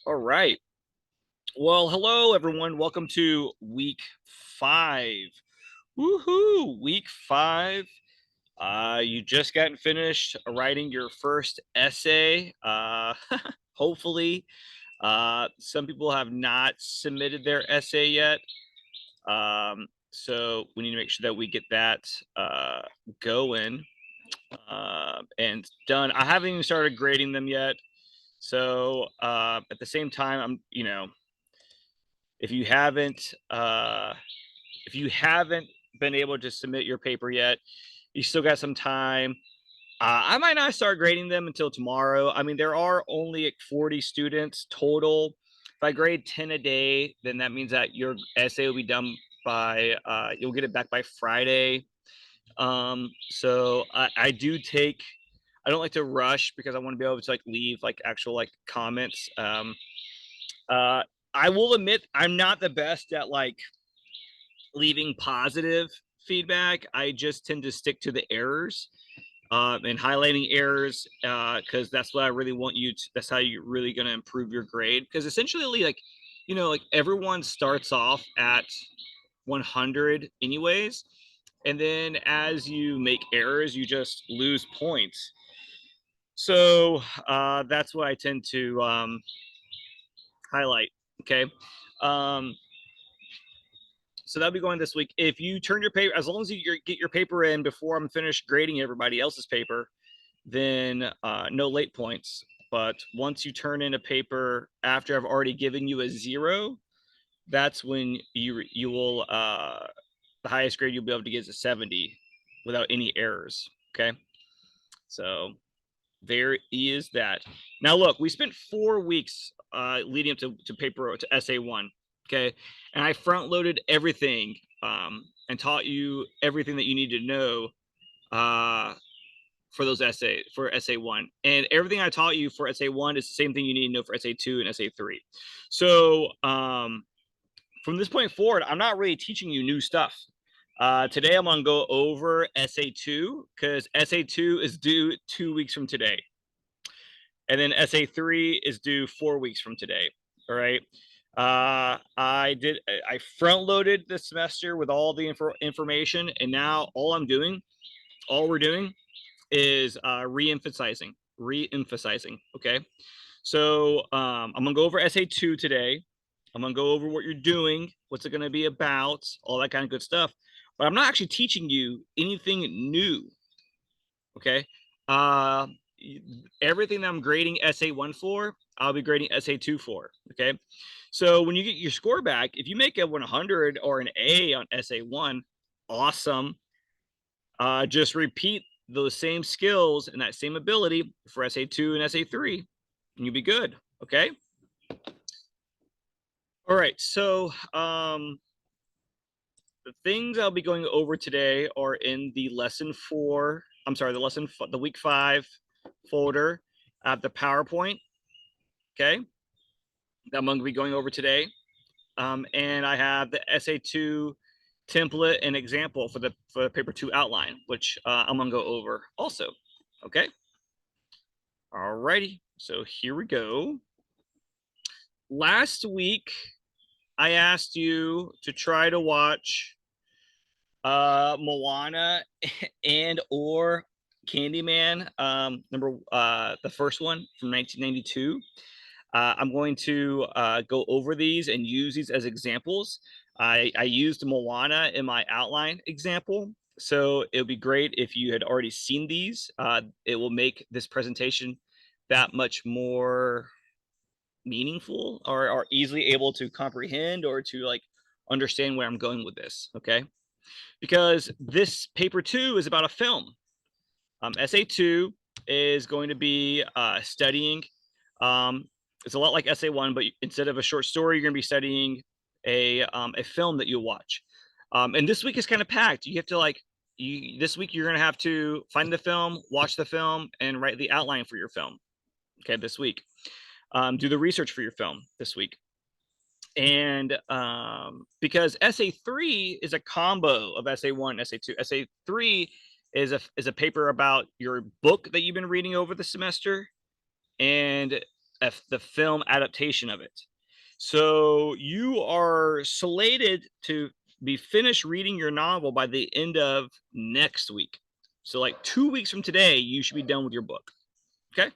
All right. Well, hello everyone. Welcome to week 5. Woohoo! Week 5. You just gotten finished writing your first essay. Hopefully, some people have not submitted their essay yet. So we need to make sure that we get that going and done. I haven't even started grading them yet. So at the same time, if you haven't if you haven't been able to submit your paper yet, you still got some time. I might not start grading them until tomorrow. I mean, there are only like 40 students total. If I grade 10 a day, then that means that your essay will be done by you'll get it back by Friday. So I don't like to rush because I want to be able to like leave like actual like comments. Uh, I will admit I'm not the best at like leaving positive feedback. I just tend to stick to the errors and highlighting errors because that's what I really want you to. That's how you're really going to improve your grade. Because essentially, like like everyone starts off at 100 anyways, and then as you make errors, you just lose points. So that's what I tend to highlight. Okay. Um, so that'll be going this week. If you turn your paper, as long as you get your paper in before I'm finished grading everybody else's paper, then no late points. But once you turn in a paper after I've already given you a 0, that's when you will the highest grade you'll be able to get is a 70 without any errors. Okay, so there is that. Now look, we spent 4 weeks leading up to paper to essay 1. Okay, and I front loaded everything and taught you everything that you need to know for those for essay 1, and everything I taught you for essay 1 is the same thing you need to know for essay 2 and essay 3. So from this point forward, I'm not really teaching you new stuff. Today I'm gonna go over essay 2 because essay 2 is due 2 weeks from today, and then essay 3 is due 4 weeks from today. All right. I front loaded the semester with all the information, and now all we're doing is re-emphasizing. Okay. So I'm gonna go over essay 2 today. I'm gonna go over what you're doing, what's it gonna be about, all that kind of good stuff. But I'm not actually teaching you anything new. Okay. Uh, Everything that I'm grading essay 1 for, I'll be grading essay 2 for. Okay. So when you get your score back, if you make a 100 or an A on essay 1, awesome. Just repeat those same skills and that same ability for essay 2 and essay 3, and you'll be good. Okay. All right. So the things I'll be going over today are in the lesson 4. I'm sorry, the week 5 folder. I have the PowerPoint. Okay. That I'm going to be going over today. And I have the essay 2 template and example for the paper 2 outline, which I'm going to go over also. Okay. All righty. So here we go. Last week, I asked you to try to watch Moana and or Candyman, the first one from 1992. I'm going to go over these and use these as examples. I used Moana in my outline example, so it would be great if you had already seen these. It will make this presentation that much more meaningful, or easily able to comprehend or to like understand where I'm going with this. Okay, because this paper 2 is about a film. Essay 2 is going to be studying. It's a lot like essay 1, but instead of a short story, you're going to be studying a film that you'll watch. And this week is kind of packed. You have to this week you're going to have to find the film, watch the film, and write the outline for your film. Okay, this week. Do the research for your film this week. And because essay 3 is a combo of essay 1 and essay 2. Essay 3 is a paper about your book that you've been reading over the semester, and the film adaptation of it. So you are slated to be finished reading your novel by the end of next week. So like 2 weeks from today, you should be done with your book. Okay.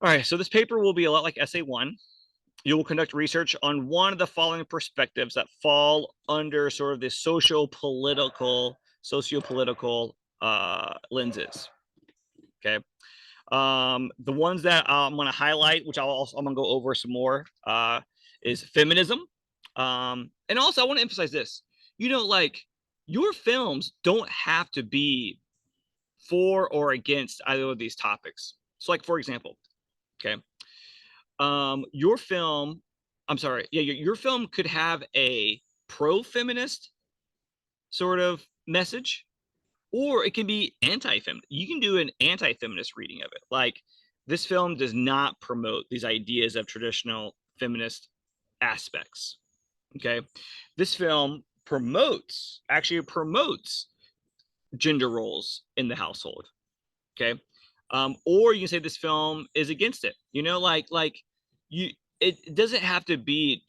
All right. So this paper will be a lot like essay one. You will conduct research on one of the following perspectives that fall under sort of the sociopolitical lenses. Okay. The ones that I'm going to highlight, which I'm going to go over some more, is feminism. And also, I want to emphasize this. Like your films don't have to be for or against either of these topics. So, like for example, okay, your film, I'm sorry, yeah, your film could have a pro-feminist sort of message, or it can be anti-feminist. You can do an anti-feminist reading of it. Like this film does not promote these ideas of traditional feminist aspects. Okay, this film actually promotes gender roles in the household. Okay, or you can say this film is against it. Like you, it doesn't have to be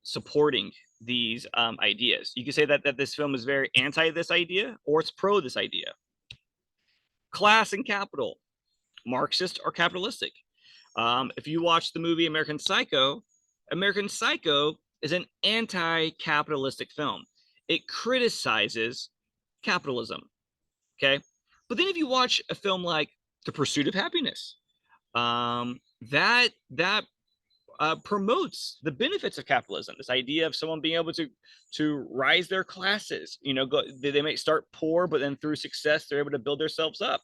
supporting these ideas. You can say that this film is very anti this idea, or it's pro this idea. Class and capital, Marxist or capitalistic. If you watch the movie American Psycho is an anti-capitalistic film. It criticizes capitalism. Okay, but then if you watch a film like The Pursuit of Happiness, that promotes the benefits of capitalism. This idea of someone being able to rise their classes. They may start poor, but then through success, they're able to build themselves up.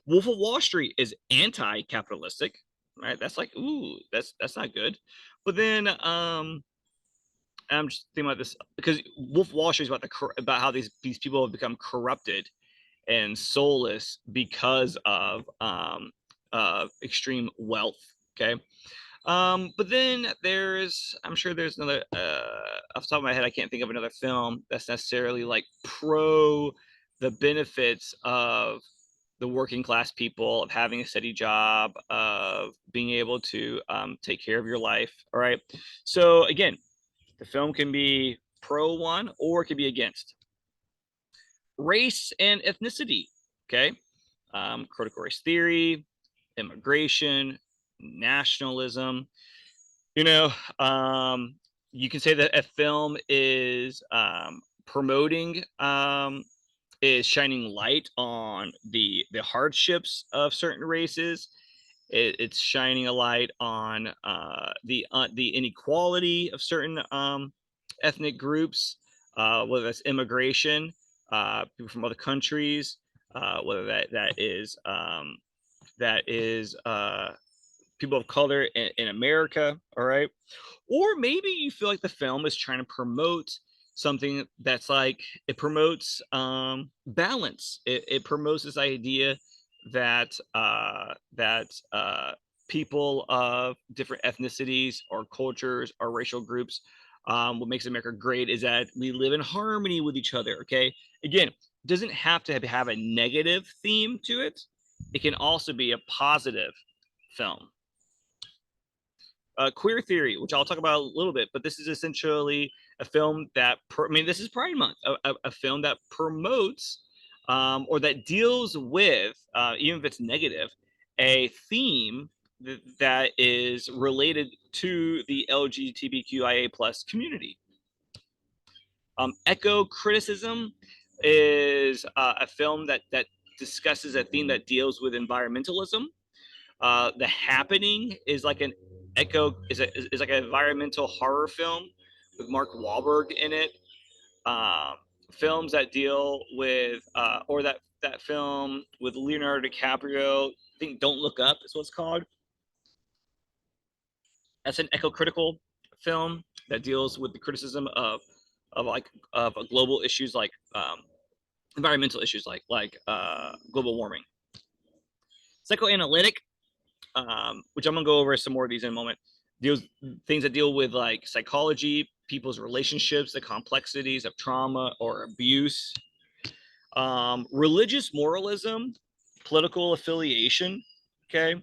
Wolf of Wall Street is anti-capitalistic, right? That's like, ooh, that's not good. But then I'm just thinking about this because Wolf of Wall Street is about how these people have become corrupted and soulless because of extreme wealth. Okay. But then I'm sure there's another, off the top of my head, I can't think of another film that's necessarily like pro the benefits of the working class people, of having a steady job, of being able to take care of your life. All right. So again, the film can be pro one or it can be against. Race and ethnicity. Okay. Critical race theory, immigration, nationalism. You know, you can say that a film is promoting, is shining light on the hardships of certain races. It's shining a light on the inequality of certain ethnic groups, whether that's immigration, people from other countries, whether that is people of color in America. All right. Or maybe you feel like the film is trying to promote something that's like it promotes balance. It promotes this idea that people of different ethnicities or cultures or racial groups, what makes America great is that we live in harmony with each other. Okay. Again, it doesn't have to have a negative theme to it. It can also be a positive film. Queer Theory, which I'll talk about a little bit, but this is essentially a film that, this is Pride Month, a film that promotes or that deals with, even if it's negative, a theme that is related to the LGBTQIA plus community. Echo Criticism is a film that discusses a theme that deals with environmentalism. The Happening is like an is like an environmental horror film with Mark Wahlberg in it. Films that deal with or that film with Leonardo DiCaprio, I think Don't Look Up is what it's called. That's an eco-critical film that deals with the criticism of global issues like environmental issues like global warming. Psychoanalytic, which I'm gonna go over some more of these in a moment, deals things that deal with like psychology, people's relationships, the complexities of trauma or abuse. Religious moralism, political affiliation. Okay.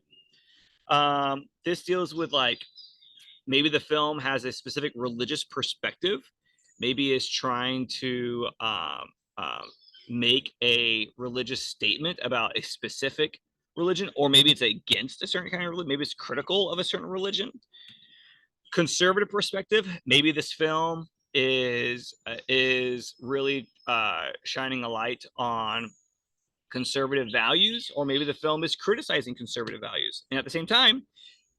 This deals with like maybe the film has a specific religious perspective, maybe is trying to make a religious statement about a specific religion, or maybe it's against a certain kind of religion, maybe it's critical of a certain religion. Conservative perspective, maybe this film is really shining a light on conservative values, or maybe the film is criticizing conservative values. And at the same time,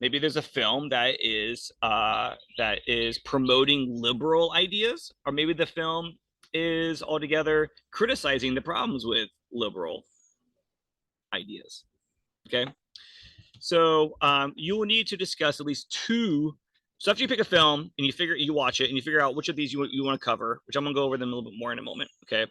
maybe there's a film that is promoting liberal ideas, or maybe the film is altogether criticizing the problems with liberal ideas. Okay, so you will need to discuss at least two. So after you pick a film and you watch it and you figure out which of these you want to cover, which I'm gonna go over them a little bit more in a moment. Okay,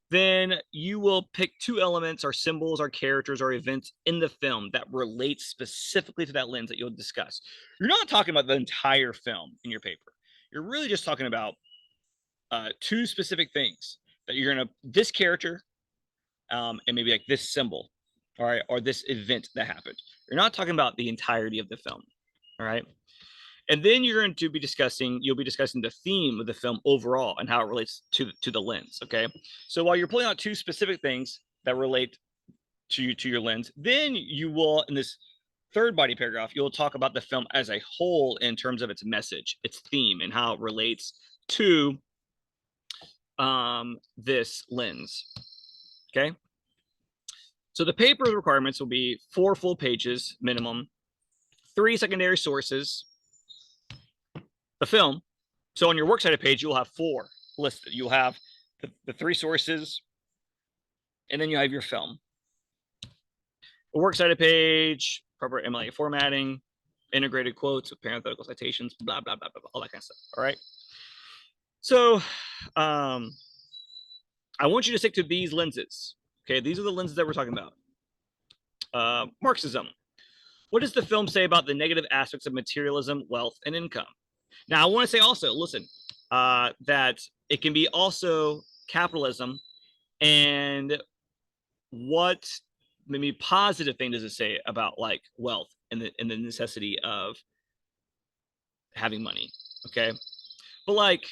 then you will pick two elements or symbols or characters or events in the film that relate specifically to that lens that you'll discuss. You're not talking about the entire film in your paper. You're really just talking about two specific things that you're gonna this character and maybe like this symbol, all right, or this event that happened. You're not talking about the entirety of the film, all right. And then you'll be discussing the theme of the film overall and how it relates to the lens. Okay, so while you're pulling out two specific things that relate to your lens, then you will, in this third body paragraph, you'll talk about the film as a whole in terms of its message, its theme, and how it relates to this lens. Okay, so the paper requirements will be 4 full pages minimum, 3 secondary sources, the film. So on your works cited page, you'll have 4 listed. You'll have the 3 sources, and then you have your film. A works cited page, proper MLA formatting, integrated quotes with parenthetical citations, blah, blah, blah, blah, blah, all that kind of stuff. All right. So I want you to stick to these lenses. Okay, these are the lenses that we're talking about. Marxism. What does the film say about the negative aspects of materialism, wealth, and income? Now, I want to say also, listen, that it can be also capitalism, and what maybe positive thing does it say about like wealth and the necessity of having money? Okay, but like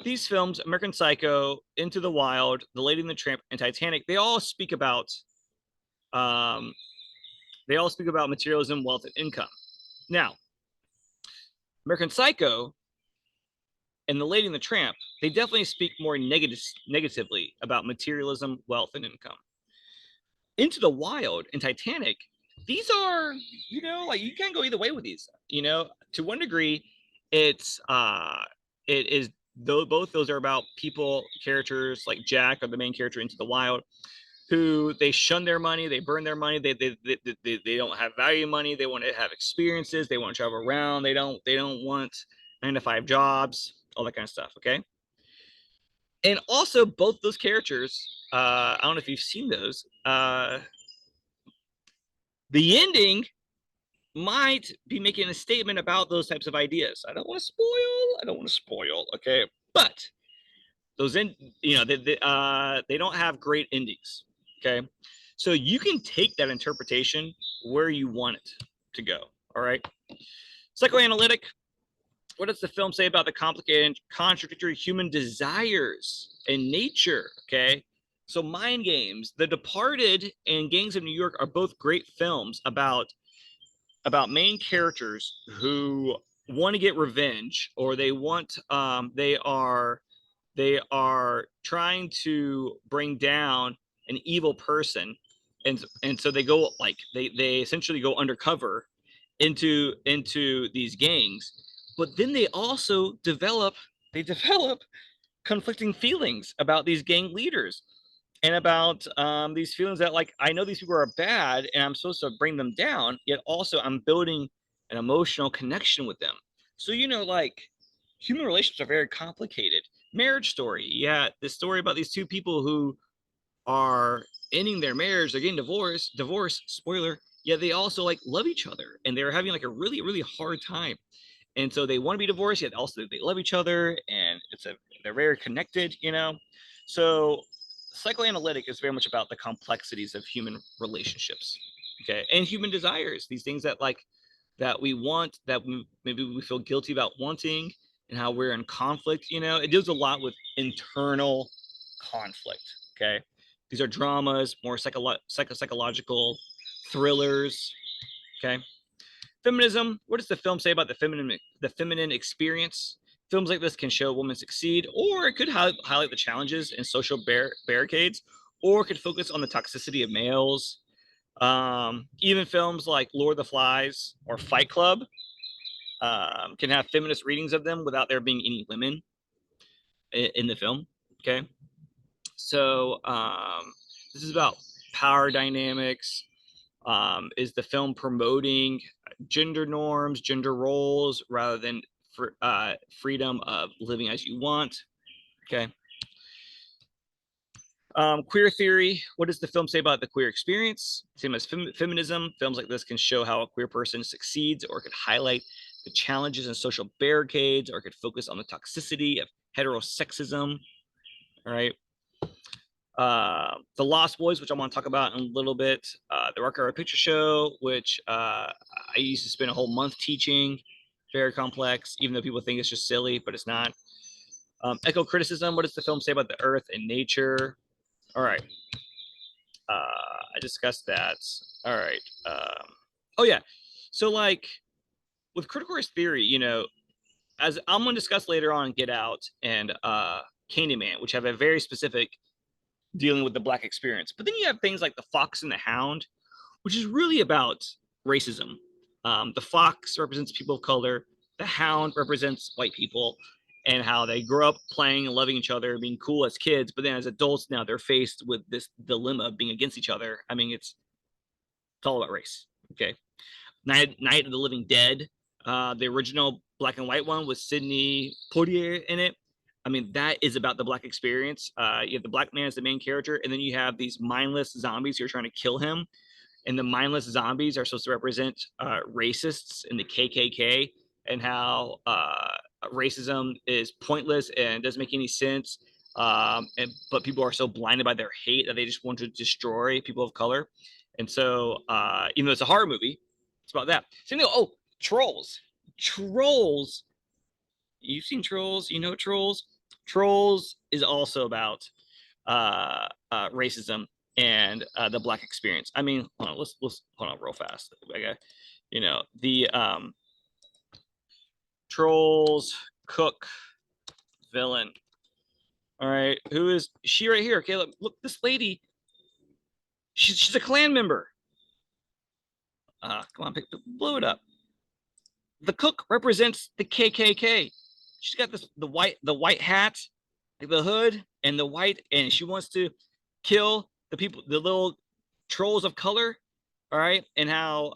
these films, American Psycho, Into the Wild, The Lady and the Tramp, and Titanic, they all speak about materialism, wealth, and income. Now, American Psycho and The Lady and the Tramp, they definitely speak more negatively about materialism, wealth, and income. Into the Wild and Titanic, these are, like you can't go either way with these. To one degree, it is though both those are about people, characters like Jack, or the main character Into the Wild, who they shun their money, they burn their money, they don't have value money, they want to have experiences, they want to travel around, they don't want 9 to 5 jobs, all that kind of stuff. Okay, and also both those characters, I don't know if you've seen those. The ending might be making a statement about those types of ideas. I don't want to spoil. Okay, but those they don't have great endings. Okay, so you can take that interpretation where you want it to go. All right, psychoanalytic. What does the film say about the complicated and contradictory human desires and nature? Okay, so Mind Games, The Departed, and Gangs of New York are both great films about main characters who want to get revenge, or they are trying to bring down an evil person, and so they go like they essentially go undercover into these gangs, but then they also develop conflicting feelings about these gang leaders, and about these feelings that, like, I know these people are bad and I'm supposed to bring them down, yet also I'm building an emotional connection with them. So, like, human relationships are very complicated. Marriage story. Yeah, this story about these two people who are ending their marriage, they're getting divorced, spoiler, yet they also like love each other and they're having like a really, really hard time. And so they want to be divorced, yet also they love each other, and they're very connected. So psychoanalytic is very much about the complexities of human relationships. Okay, and human desires, these things that like that we want, that maybe we feel guilty about wanting, and how we're in conflict. It deals a lot with internal conflict. Okay, these are dramas, more psychological thrillers. Okay, feminism. What does the film say about the feminine experience? Films like this can show women succeed, or it could highlight the challenges and social barricades, or it could focus on the toxicity of males. Even films like Lord of the Flies or Fight Club can have feminist readings of them without there being any women in the film. Okay, so this is about power dynamics. Is the film promoting gender norms, gender roles, rather than freedom of living as you want? Okay. Queer theory. What does the film say about the queer experience? Same as feminism. Films like this can show how a queer person succeeds, or could highlight the challenges and social barricades, or could focus on the toxicity of heterosexism. All right. The Lost Boys, which I want to talk about in a little bit. The Rock Horror Picture Show, which I used to spend a whole month teaching. Very complex, even though people think it's just silly, but it's not. Eco criticism. What does the film say about the earth and nature? All right. I discussed that. All right. Oh yeah. So like with critical race theory, as I'm going to discuss later on, Get Out and Candyman, which have a very specific dealing with the black experience. But then you have things like The Fox and the Hound, which is really about racism. The fox represents people of color. The hound represents white people, and how they grow up playing and loving each other, being cool as kids. But then as adults, now they're faced with this dilemma of being against each other. I mean, it's all about race. Okay. Night of the Living Dead. The original black and white one with Sidney Poitier in it. I mean, that is about the black experience. You have the black man as the main character, and then you have these mindless zombies who are trying to kill him. And the mindless zombies are supposed to represent racists in the KKK, and how racism is pointless and doesn't make any sense. But people are so blinded by their hate that they just want to destroy people of color. And so, even though it's a horror movie, it's about that. Same thing. Oh, Trolls. Trolls. You've seen Trolls. You know Trolls. Trolls is also about racism and the black experience. I mean, hold on, let's hold on real fast. Okay, the Trolls cook villain. All right, who is she right here? Okay, look this lady. She's a Klan member. Come on, blow it up. The cook represents the KKK. She's got the white hat, like the hood, and the white, and she wants to kill the people, the little trolls of color. All right, and how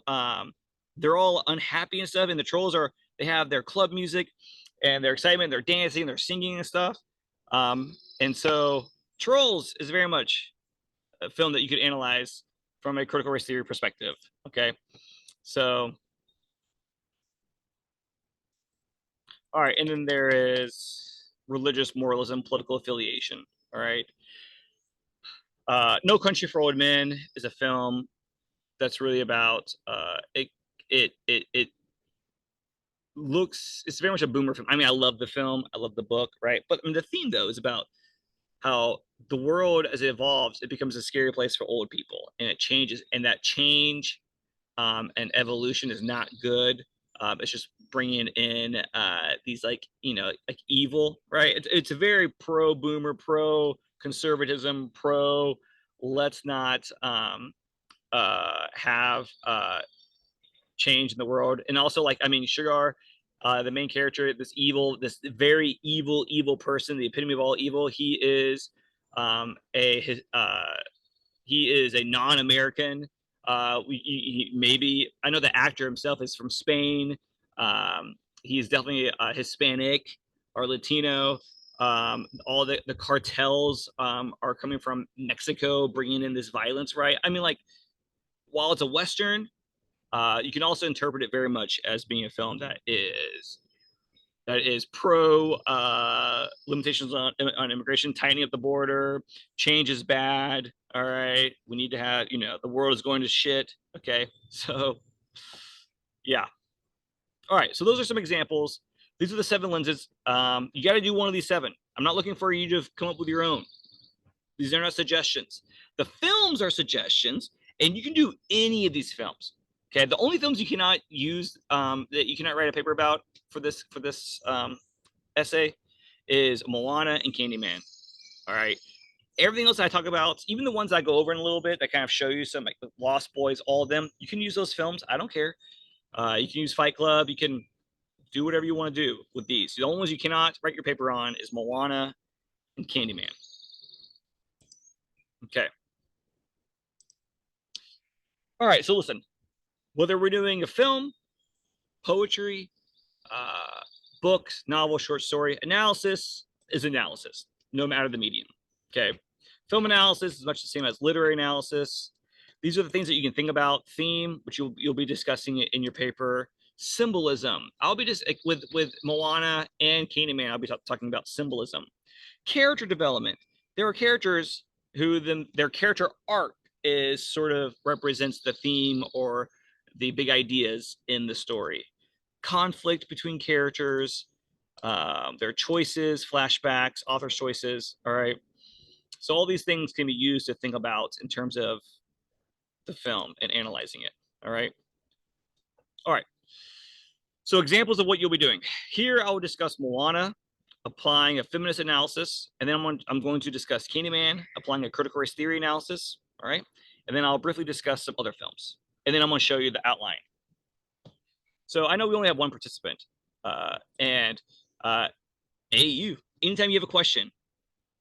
they're all unhappy and stuff, and the trolls they have their club music and their excitement, they're dancing, they're singing and stuff. And so Trolls is very much a film that you could analyze from a critical race theory perspective. Okay, so all right, and then there is religious moralism, political affiliation. All right, No Country for Old Men is a film that's really about it looks, it's very much a boomer film. I mean, I love the film, I love the book, right? But I mean, the theme though is about how the world as it evolves, it becomes a scary place for old people, and it changes, and that change and evolution is not good. It's just bringing in these like evil, right? It's a very pro boomer, pro conservatism, pro let's not have change in the world. And also, like, I mean, Sugar, the main character, this very evil person, the epitome of all evil. He is a non-American. Maybe I know the actor himself is from Spain. He's definitely Hispanic or Latino. All the cartels are coming from Mexico, bringing in this violence, right? I mean, like, while it's a Western, you can also interpret it very much as being a film that is that is pro limitations on immigration, tightening up the border, change is bad. All right, we need to have, the world is going to shit. Okay, so yeah. All right, so those are some examples. These are the 7 lenses. You got to do one of these 7. I'm not looking for you to come up with your own. These are not suggestions. The films are suggestions, and you can do any of these films. Okay, the only films you cannot use, that you cannot write a paper about for this essay, is Moana and Candyman. All right. Everything else I talk about, even the ones I go over in a little bit that kind of show you some, like the Lost Boys, all of them, you can use those films. I don't care. You can use Fight Club. You can do whatever you want to do with these. The only ones you cannot write your paper on is Moana and Candyman. Okay. All right. So listen, whether we're doing a film, poetry, books, novel, short story, analysis is analysis, no matter the medium. Okay. Film analysis is much the same as literary analysis. These are the things that you can think about. Theme, which you'll be discussing in your paper. Symbolism. I'll be just with Moana and Candyman. I'll be talking about symbolism. Character development. There are characters who their character arc is sort of represents the theme or the big ideas in the story. Conflict between characters, their choices, flashbacks, author's choices. All right. So all these things can be used to think about in terms of the film and analyzing it. All right. All right. So examples of what you'll be doing. Here I will discuss Moana, applying a feminist analysis, and then I'm going to discuss Candyman, applying a critical race theory analysis. All right. And then I'll briefly discuss some other films. And then I'm going to show you the outline. So I know we only have one participant. And hey, anytime you have a question,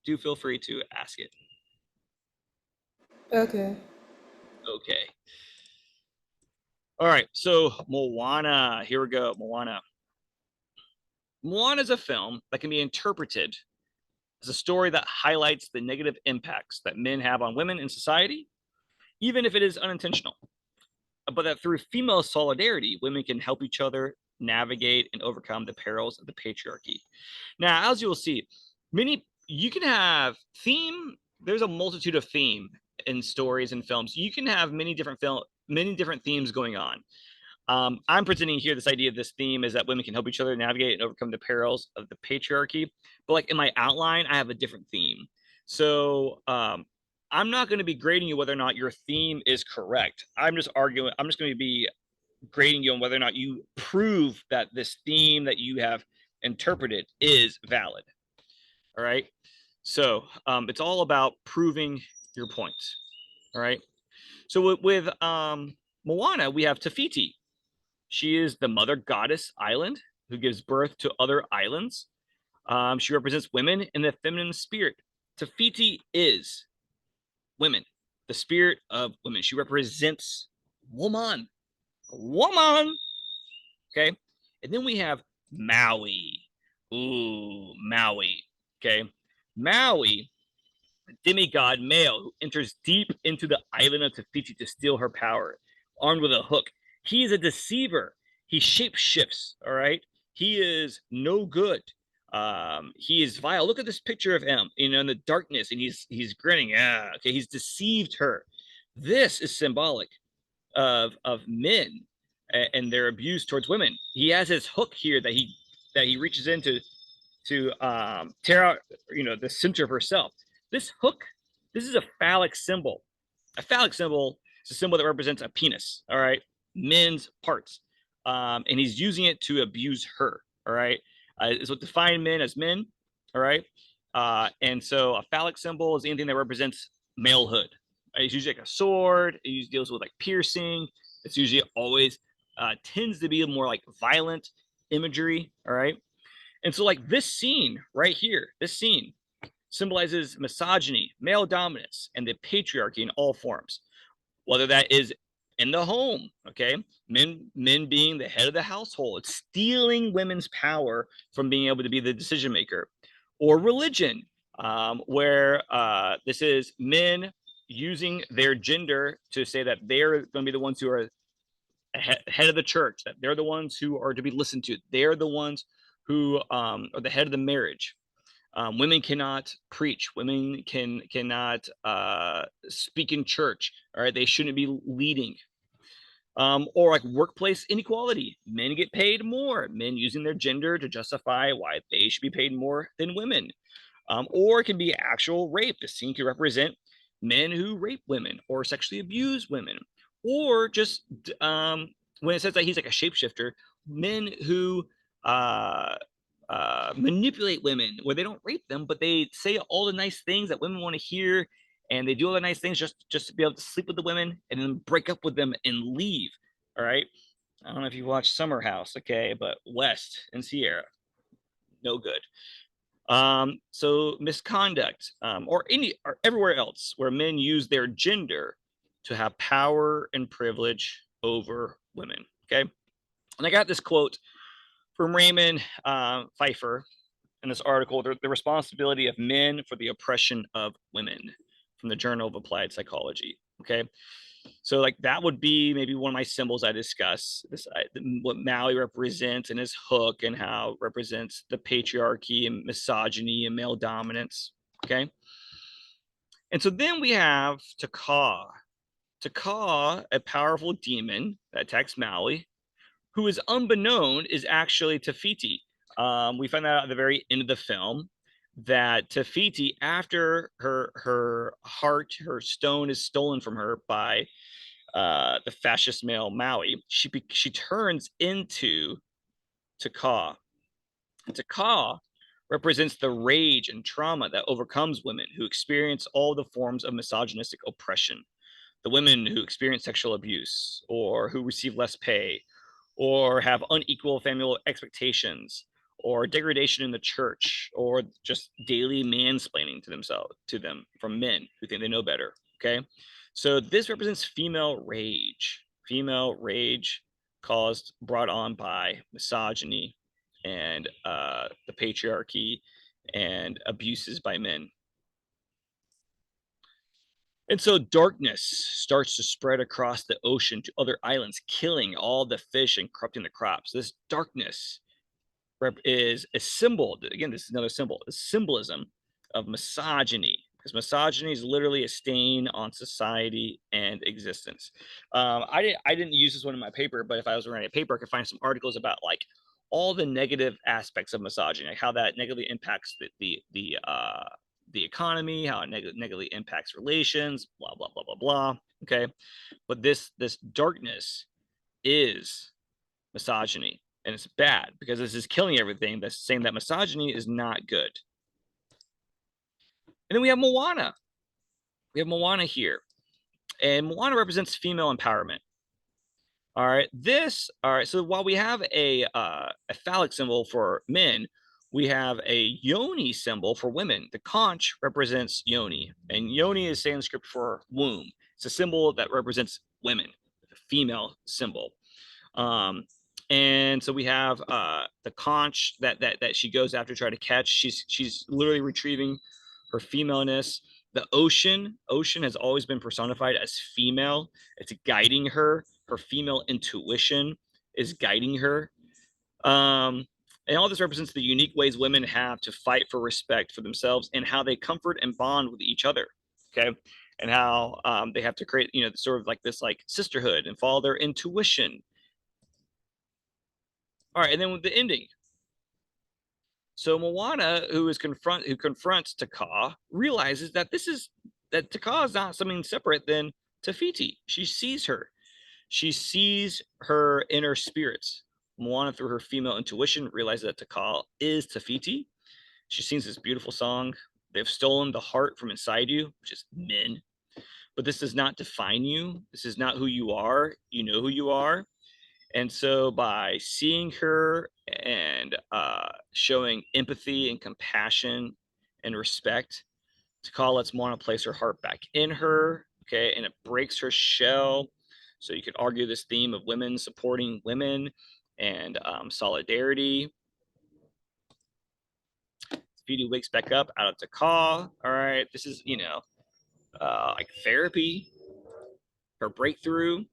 do feel free to ask it. Okay. Okay. All right. So Moana, here we go. Moana. Moana is a film that can be interpreted as a story that highlights the negative impacts that men have on women in society, even if it is unintentional. But that through female solidarity, women can help each other navigate and overcome the perils of the patriarchy. Now, as you will see, you can have theme. There's a multitude of theme in stories and films. You can have many different themes going on. I'm presenting here this idea of this theme is that women can help each other navigate and overcome the perils of the patriarchy. But like in my outline, I have a different theme. So I'm not going to be grading you whether or not your theme is correct. I'm just going to be grading you on whether or not you prove that this theme that you have interpreted is valid. All right. So it's all about proving your points. All right. So with Moana, we have Tafiti. She is the mother goddess island who gives birth to other islands. She represents women in the feminine spirit. Tafiti is women, the spirit of women. She represents woman. Woman. Okay. And then we have Maui. Ooh, Maui. Okay. Maui, demigod male who enters deep into the island of Tafiti to steal her power, armed with a hook. He is a deceiver. He shapeshifts. All right. He is no good. He is vile. Look at this picture of him, in the darkness, and he's grinning. Yeah, okay. He's deceived her. This is symbolic of men and their abuse towards women. He has his hook here that he reaches into to tear out, the center of herself. This hook, this is a phallic symbol. A phallic symbol is a symbol that represents a penis. All right, men's parts, and he's using it to abuse her. All right, is what define men as men. All right, and so a phallic symbol is anything that represents malehood. It's usually like a sword. It usually deals with like piercing. It's usually always tends to be more like violent imagery. All right. And so, like this scene right here, this scene symbolizes misogyny, male dominance, and the patriarchy in all forms. Whether that is in the home, okay, men being the head of the household, it's stealing women's power from being able to be the decision maker, or religion, where this is men using their gender to say that they're going to be the ones who are head of the church, that they're the ones who are to be listened to. They're the ones who are the head of the marriage. Women cannot preach. Women cannot speak in church. All right, they shouldn't be leading. Or like workplace inequality. Men get paid more. Men using their gender to justify why they should be paid more than women. Or it can be actual rape. The scene could represent men who rape women or sexually abuse women, or just when it says that he's like a shapeshifter, men who uh, manipulate women, where they don't rape them, but they say all the nice things that women want to hear, and they do all the nice things just to be able to sleep with the women and then break up with them and leave. All right. I don't know if you watch Summer House, okay, but West and Sierra, no good. So misconduct, or everywhere else where men use their gender to have power and privilege over women. Okay. And I got this quote from Raymond Pfeiffer in this article, the responsibility of men for the oppression of women, from the Journal of Applied Psychology. Okay. So like that would be maybe one of my symbols I discuss, this what Maui represents and his hook, and how it represents the patriarchy and misogyny and male dominance. Okay. And so then we have Taka. Taka, a powerful demon that attacks Maui, who is unbeknown is actually Tafiti. We find that out at the very end of the film, that Tafiti, after her heart, her stone is stolen from her by the fascist male Maui, she turns into Taka. Taka represents the rage and trauma that overcomes women who experience all the forms of misogynistic oppression. The women who experience sexual abuse, or who receive less pay, or have unequal familial expectations, or degradation in the church, or just daily mansplaining to them from men who think they know better. Okay. So this represents female rage brought on by misogyny and the patriarchy and abuses by men. And so darkness starts to spread across the ocean to other islands, killing all the fish and corrupting the crops. This darkness is a symbol. Again, this is another symbol, a symbolism of misogyny, because misogyny is literally a stain on society and existence. I didn't use this one in my paper, but if I was writing a paper, I could find some articles about like all the negative aspects of misogyny, like how that negatively impacts the economy, how it negatively impacts relations, blah blah blah blah blah. Okay, but this darkness is misogyny, and it's bad because this is killing everything. That's saying that misogyny is not good. And then we have Moana. We have Moana here, and Moana represents female empowerment. All right, all right. So while we have a phallic symbol for men, we have a yoni symbol for women. The conch represents yoni, and yoni is Sanskrit for womb. It's a symbol that represents women, a female symbol. Um, and so we have the conch that she goes after to try to catch. She's literally retrieving her femaleness. The ocean has always been personified as female. It's guiding her. Her female intuition is guiding her. And all this represents the unique ways women have to fight for respect for themselves, and how they comfort and bond with each other. Okay. And how they have to create, sort of like this like sisterhood and follow their intuition. All right, and then with the ending. So Moana, who confronts Taka, realizes that Taka is not something separate than Tafiti. She sees her. She sees her inner spirits. Moana, through her female intuition, realizes that Taka is Tafiti. She sings this beautiful song. They've stolen the heart from inside you, which is men. But this does not define you. This is not who you are. You know who you are. And so by seeing her and showing empathy and compassion and respect, Takal lets Moana place her heart back in her. Okay. And it breaks her shell. So you could argue this theme of women supporting women and solidarity. Beauty wakes back up out of Takal. All right. This is, like therapy, her breakthrough.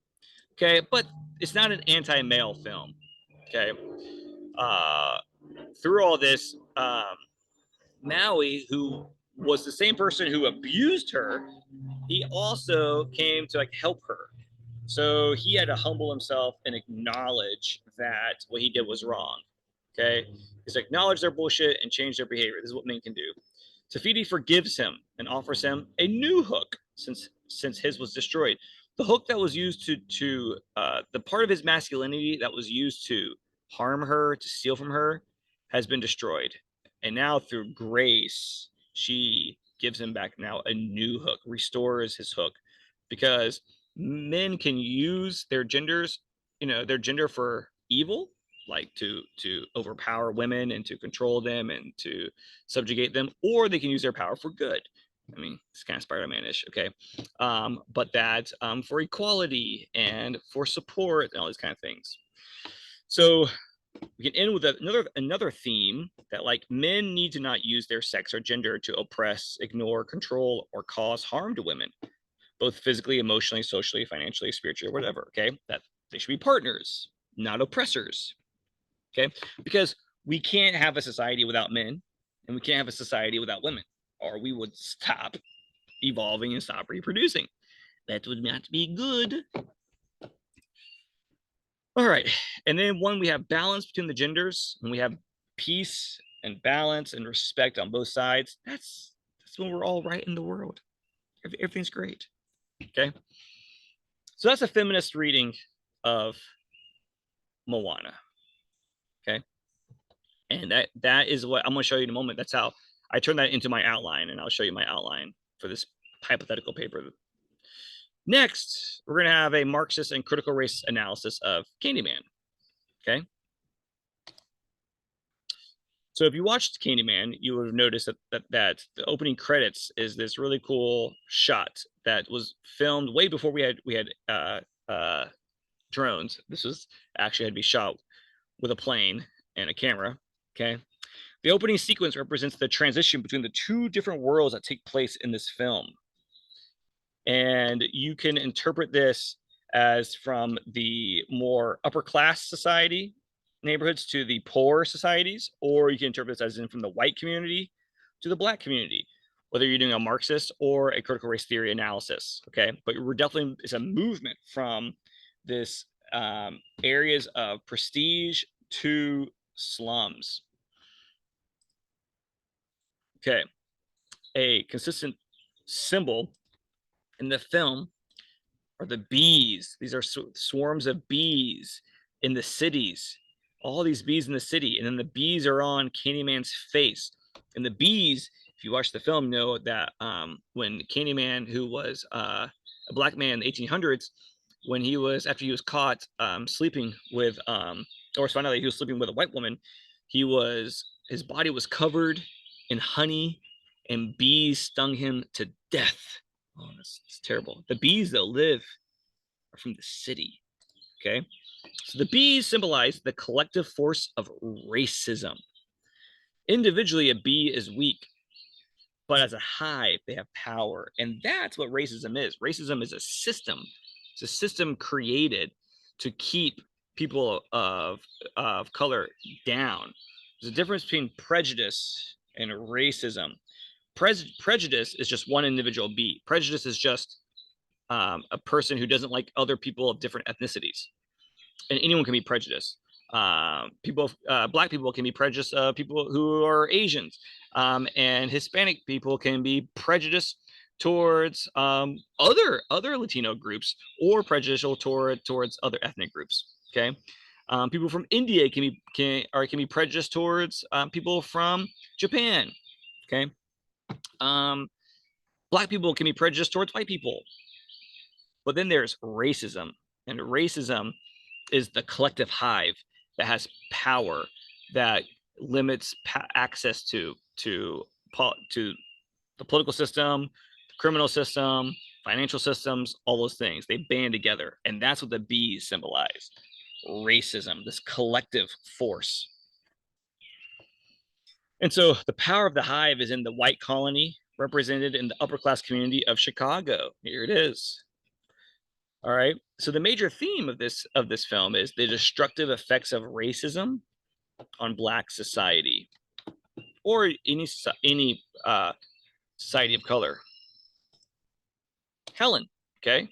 Okay. But it's not an anti male film. Okay. through all this, Maui, who was the same person who abused her, he also came to like help her. So he had to humble himself and acknowledge that what he did was wrong. Okay, he's acknowledge their bullshit and change their behavior. This is what men can do. Tafiti forgives him and offers him a new hook since his was destroyed. The hook that was used to the part of his masculinity that was used to harm her, to steal from her, has been destroyed. And now through grace, she gives him back now a new hook, restores his hook, because men can use their genders, their gender for evil, like to overpower women and to control them and to subjugate them, or they can use their power for good. I mean, it's kind of Spider-Man-ish, okay? But that for equality and for support and all these kind of things. So we can end with another theme that, like, men need to not use their sex or gender to oppress, ignore, control, or cause harm to women, both physically, emotionally, socially, financially, spiritually, whatever. Okay, that they should be partners, not oppressors. Okay, because we can't have a society without men, and we can't have a society without women, or we would stop evolving and stop reproducing. That would not be good. All right, and then when we have balance between the genders, and we have peace and balance and respect on both sides, that's when we're all right in the world. Everything's great. Okay, so that's a feminist reading of Moana. Okay, and that is what I'm going to show you in a moment. That's how I turn that into my outline, and I'll show you my outline for this hypothetical paper. Next, we're going to have a Marxist and critical race analysis of Candyman. Okay. So if you watched Candyman, you would have noticed that the opening credits is this really cool shot that was filmed way before we had drones. This was actually had to be shot with a plane and a camera. Okay. The opening sequence represents the transition between the two different worlds that take place in this film. And you can interpret this as from the more upper class society neighborhoods to the poor societies, or you can interpret this as in from the white community to the black community, whether you're doing a Marxist or a critical race theory analysis. Okay, but we're definitely, it's a movement from this areas of prestige to slums. Okay, a consistent symbol in the film are the bees. These are swarms of bees in the cities. All these bees in the city, and then the bees are on Candyman's face. And the bees, if you watch the film, know that when Candyman, who was a black man in the 1800s, when he was after he was caught sleeping with or found out that he was sleeping with a white woman, his body was covered in honey, and bees stung him to death. Oh, that's terrible. The bees that live are from the city. Okay. So the bees symbolize the collective force of racism. Individually, a bee is weak, but as a hive, they have power. And that's what racism is. Racism is a system. It's a system created to keep people of color down. There's a difference between prejudice and racism. Prejudice is just one individual bee. Prejudice is just a person who doesn't like other people of different ethnicities, and anyone can be prejudiced. Black people can be prejudiced. People who are Asians, and Hispanic people can be prejudiced towards other Latino groups, or prejudicial towards other ethnic groups. Okay, people from India can be prejudiced towards people from Japan. Okay, black people can be prejudiced towards white people. But then there's racism, and racism is the collective hive that has power, that limits access to the political system, the criminal system, financial systems, all those things. They band together, and that's what the bees symbolize. Racism, this collective force. And so the power of the hive is in the white colony, represented in the upper class community of Chicago. Here it is. All right. So the major theme of this film is the destructive effects of racism on Black society or any society of color. Helen, okay?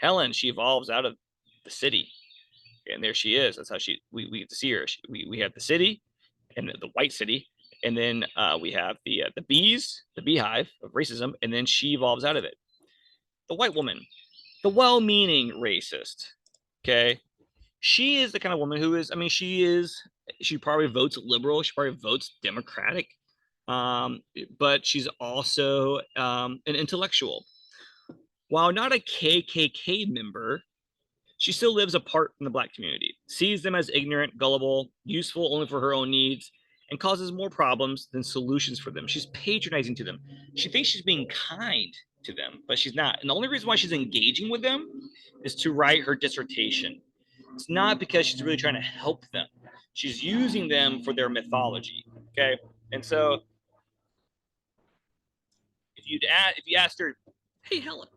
Helen, she evolves out of the city, and there she is. That's how we get to see her. We have the city and the white city, and then we have the bees, the beehive of racism, and then she evolves out of it. The white woman, the well-meaning racist, okay? She is the kind of woman who is, I mean, she probably votes liberal, she probably votes Democratic, but she's also an intellectual. While not a KKK member, she still lives apart from the Black community, sees them as ignorant, gullible, useful only for her own needs, and causes more problems than solutions for them. She's patronizing to them. She thinks she's being kind to them, but she's not. And the only reason why she's engaging with them is to write her dissertation. It's not because she's really trying to help them. She's using them for their mythology. Okay. And so if you asked her, hey Helen,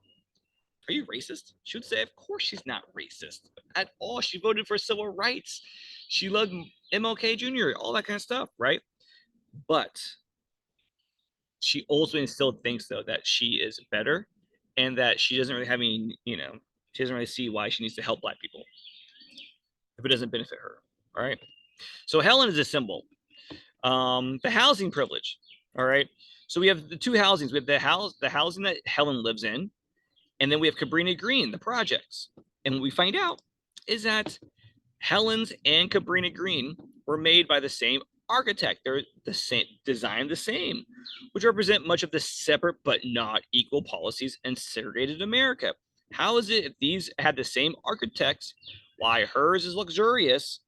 are you racist? She would say, of course she's not racist at all. She voted for civil rights. She loved MLK Jr., all that kind of stuff, right? But she ultimately still thinks, though, that she is better and that she doesn't really have any, she doesn't really see why she needs to help Black people if it doesn't benefit her. All right. So Helen is a symbol. The housing privilege. All right. So we have the two housings. We have the housing that Helen lives in, and then we have Cabrini Green, the projects. And what we find out is that Helen's and Cabrini Green were made by the same architect. They're the same, designed the same, which represent much of the separate but not equal policies in segregated America. How is it if these had the same architects, why hers is luxurious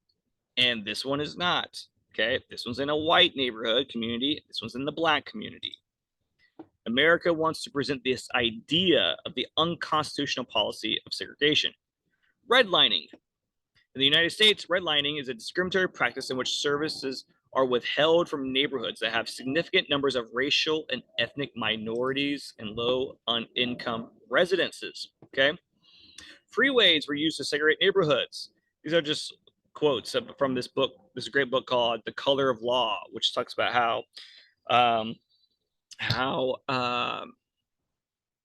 and this one is not? Okay, this one's in a white neighborhood community, this one's in the Black community. America wants to present this idea of the unconstitutional policy of segregation. Redlining. In the United States, redlining is a discriminatory practice in which services are withheld from neighborhoods that have significant numbers of racial and ethnic minorities and low income residences. Okay. Freeways were used to segregate neighborhoods. These are just quotes from this book, this great book called The Color of Law, which talks about how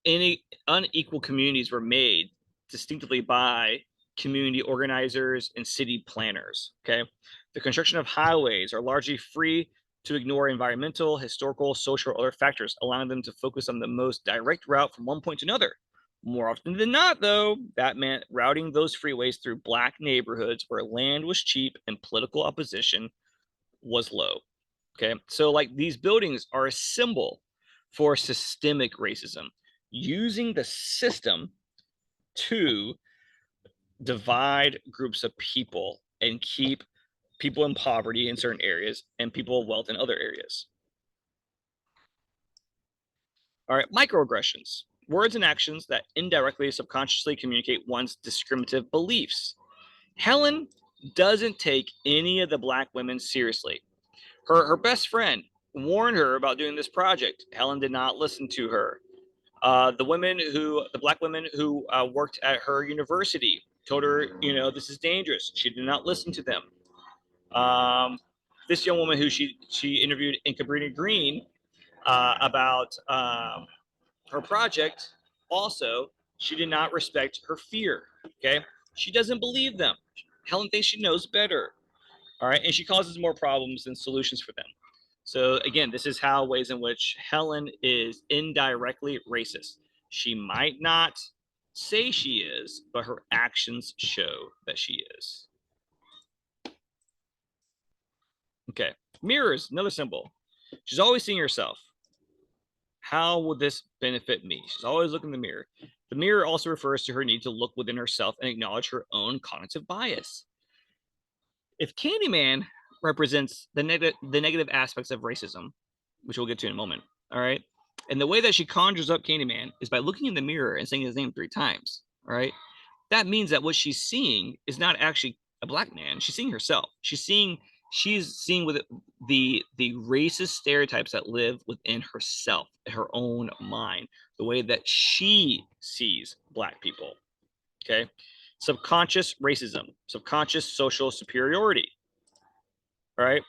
any unequal communities were made distinctively by community organizers and city planners. Okay. The construction of highways are largely free to ignore environmental, historical, social, or other factors, allowing them to focus on the most direct route from one point to another. More often than not, though, that meant routing those freeways through Black neighborhoods where land was cheap and political opposition was low. Okay. So, like, these buildings are a symbol for systemic racism, using the system to divide groups of people and keep people in poverty in certain areas and people of wealth in other areas. All right, microaggressions, words and actions that indirectly, subconsciously communicate one's discriminative beliefs. Helen doesn't take any of the Black women seriously. Her best friend warned her about doing this project. Helen did not listen to her. The Black women who worked at her university told her, this is dangerous. She did not listen to them. This young woman who she interviewed in Cabrini Green about her project, also, she did not respect her fear. Okay, she doesn't believe them. Helen thinks she knows better. All right, and she causes more problems than solutions for them. So again, this is how ways in which Helen is indirectly racist. She might not say she is, but her actions show that she is. Okay, mirrors, another symbol. She's always seeing herself. How will this benefit me? She's always looking in the mirror. The mirror also refers to her need to look within herself and acknowledge her own cognitive bias. If Candyman represents the negative aspects of racism, which we'll get to in a moment, all right? And the way that she conjures up Candyman is by looking in the mirror and saying his name 3 times, all right? That means that what she's seeing is not actually a Black man. She's seeing herself. She's seeing with the racist stereotypes that live within herself, her own mind, the way that she sees Black people. Okay. Subconscious racism, subconscious social superiority. All right.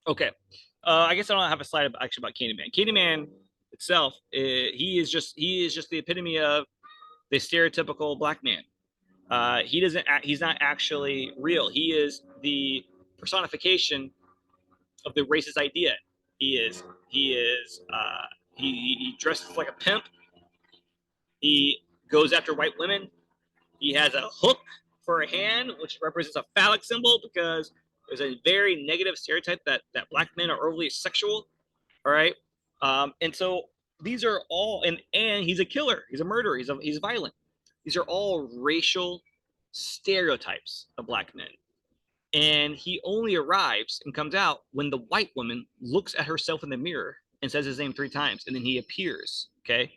Okay. I guess I don't have a slide actually about Candyman. Candyman itself, he is just the epitome of the stereotypical black man. He's not actually real. He is the personification of the racist idea. He dresses like a pimp. He goes after white women. He has a hook for a hand, which represents a phallic symbol because there's a very negative stereotype that black men are overly sexual. All right, and so these are all, and he's a killer. He's a murderer. He's violent. These are all racial stereotypes of black men. And he only arrives and comes out when the white woman looks at herself in the mirror and says his name 3 times, and then he appears. Okay,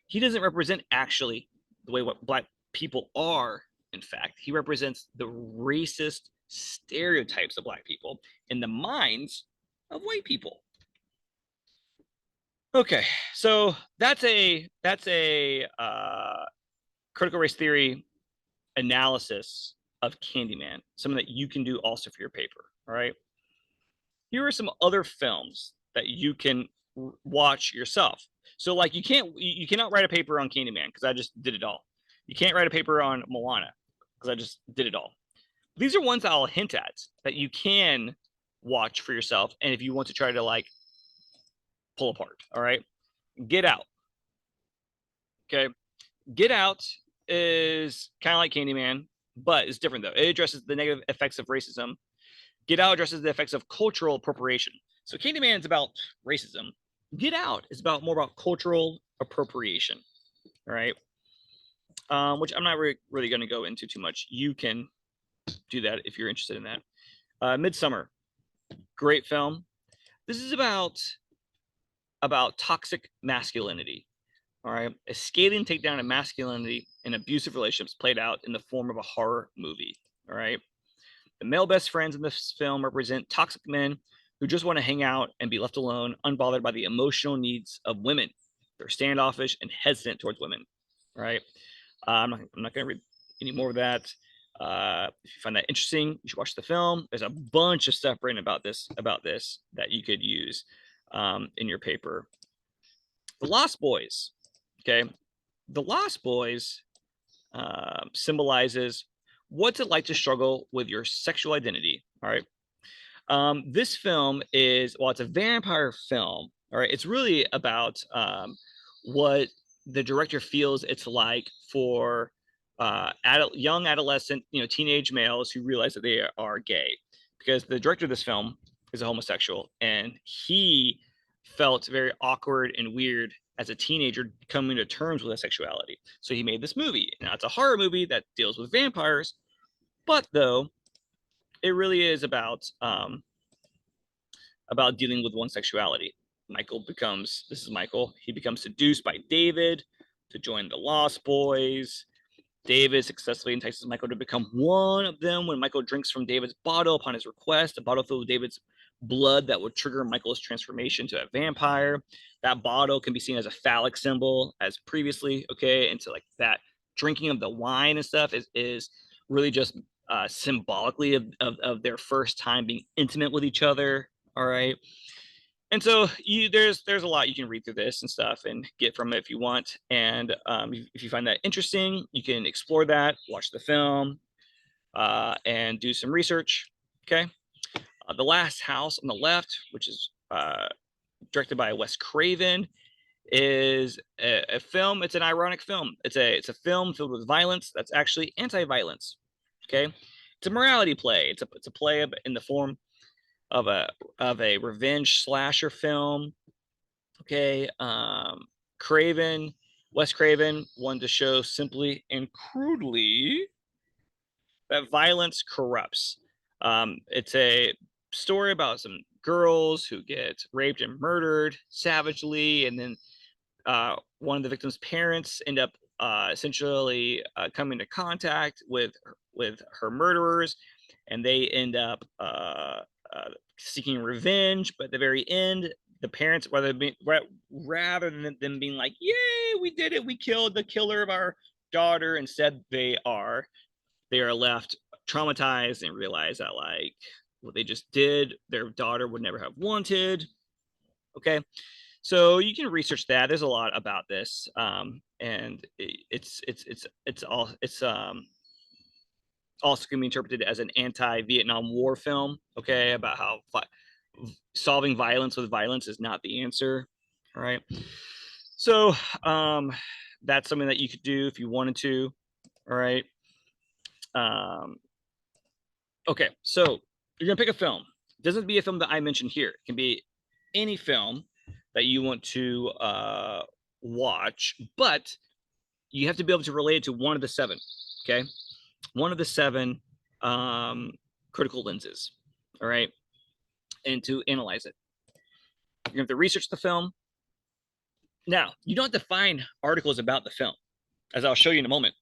he doesn't represent actually the way what black people are. In fact, he represents the racist stereotypes of black people in the minds of white people. Okay, so that's a critical race theory analysis of Candyman, something that you can do also for your paper. All right. Here are some other films that you can watch yourself. So, like, you cannot write a paper on Candyman because I just did it all. You can't write a paper on Moana because I just did it all. These are ones that I'll hint at that you can watch for yourself, and if you want to try to like pull apart. All right. Get Out. Okay. Get Out is kind of like Candyman, but it's different though. It addresses the negative effects of racism. Get Out addresses the effects of cultural appropriation. So Candyman is about racism. Get Out is about more about cultural appropriation. All right. Which I'm not really going to go into too much. You can do that if you're interested in that. Midsummer, great film. This is about toxic masculinity. All right, a scathing takedown of masculinity in abusive relationships played out in the form of a horror movie. All right, the male best friends in this film represent toxic men who just want to hang out and be left alone, unbothered by the emotional needs of women. They're standoffish and hesitant towards women. All right, I'm not going to read any more of that. If you find that interesting, you should watch the film. There's a bunch of stuff written about this that you could use in your paper. The Lost Boys. Okay, the Lost Boys symbolizes what's it like to struggle with your sexual identity. All right. This film is, well, it's a vampire film. All right. It's really about what the director feels it's like for young adolescent, teenage males who realize that they are gay, because the director of this film is a homosexual, and he felt very awkward and weird as a teenager coming to terms with his sexuality. So he made this movie. Now it's a horror movie that deals with vampires, but though it really is about dealing with one's sexuality. This is Michael. He becomes seduced by David to join the Lost Boys. David successfully entices Michael to become one of them when Michael drinks from David's bottle upon his request, a bottle filled with David's blood that would trigger Michael's transformation to a vampire. That bottle can be seen as a phallic symbol, as previously, okay? And so, like, that drinking of the wine and stuff is really just symbolically of their first time being intimate with each other. All right. And so there's a lot you can read through this and stuff and get from it if you want. And if you find that interesting, you can explore that, watch the film, and do some research. Okay. The Last House on the Left, which is directed by Wes Craven, is a film. It's an ironic film. It's a film filled with violence that's actually anti-violence. Okay. It's a morality play. It's a play in the form of a revenge slasher film. Okay. Wes Craven wanted to show simply and crudely that violence corrupts. It's a story about some girls who get raped and murdered savagely, and then one of the victim's parents end up essentially coming into contact with her murderers, and they end up seeking revenge. But at the very end, the parents, rather than them being like, "Yay, we did it! We killed the killer of our daughter," instead they are left traumatized and realize that, like, what they just did, their daughter would never have wanted. Okay. So you can research that. There's a lot about this. And it's also can be interpreted as an anti-Vietnam War film, okay, about how solving violence with violence is not the answer. All right. So that's something that you could do if you wanted to. All right. Okay, so you're gonna pick a film. It doesn't have to be a film that I mentioned here. It can be any film that you want to watch, but you have to be able to relate it to one of the seven. Okay, one of the seven critical lenses. All right, and to analyze it, you're gonna have to research the film. Now, you don't have to find articles about the film, as I'll show you in a moment.